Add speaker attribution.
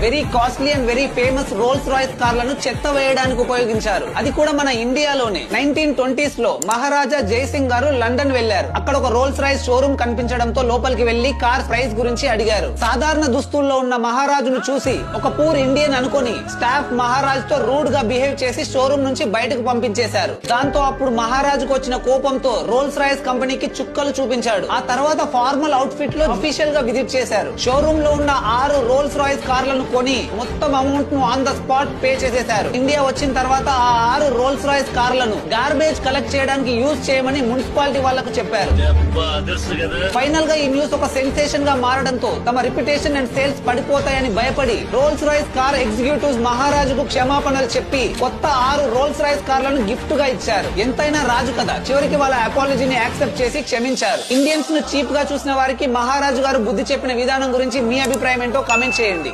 Speaker 1: Very costly and very famous Rolls Royce కార్లను చెత్త వేయడానికి ఉపయోగించారు. అది కూడా మన ఇండియాలోనే 1920s లో మహారాజా జయసింగ్ గారు లండన్ వెళ్లారు. అక్కడ ఒక రోల్స్ రాయ్స్ షోరూమ్ కనిపించడంతో లోపలికి వెళ్లి కార్ ప్రైస్ గురించి అడిగారు. సాధారణ దుస్తుల్లో ఉన్న మహారాజును చూసి ఒక పూర్ ఇండియన్ అనుకుని స్టాఫ్ మహారాజ్ తో రూడ్ గా బిహేవ్ చేసి షోరూమ్ నుంచి బయటకు పంపించేశారు. దాంతో అప్పుడు మహారాజుకు వచ్చిన కోపంతో రోల్స్ రాయ్స్ కంపెనీకి చుక్కలు చూపించాడు. ఆ తర్వాత ఫార్మల్ అవుట్ఫిట్ లో అఫీషియల్ గా విజిట్ చేశారు. షోరూమ్ లో ఉన్న 6 రోల్స్ రాయ్స్ కార్లను కొని మొత్తం అమౌంట్ ను ఆన్ ద స్పాట్ పే చేసేశారు. ఇండియా వచ్చిన తర్వాత ఆ 6 రోల్స్ రాయ్స్ కార్లను గార్బేజ్ కలెక్ట్ చేయడానికి యూజ్ చేయమని మున్సిపాలిటీ వాళ్లకు చెప్పారు. ఫైనల్ గా ఈ న్యూస్ ఒక సెన్సేషన్ గా మారడంతో తమ రిప్యుటేషన్ అండ్ సేల్స్ పడిపోతాయని భయపడి రోల్స్ రాయ్స్ కార్ ఎగ్జిక్యూటివ్స్ మహారాజుకు క్షమాపణలు చెప్పి కొత్త 6 రోల్స్ రాయ్స్ కార్లను గిఫ్ట్ గా ఇచ్చారు. ఎంతైనా రాజు కదా, చివరికి వాళ్ళ అపాలజీని యాక్సెప్ట్ చేసి క్షమించారు. ఇండియన్స్ ను చీప్ గా చూసిన వారికి మహారాజు గారు బుద్ధి చెప్పిన విధానం గురించి మీ అభిప్రాయం ఏంటో కామెంట్ చేయండి.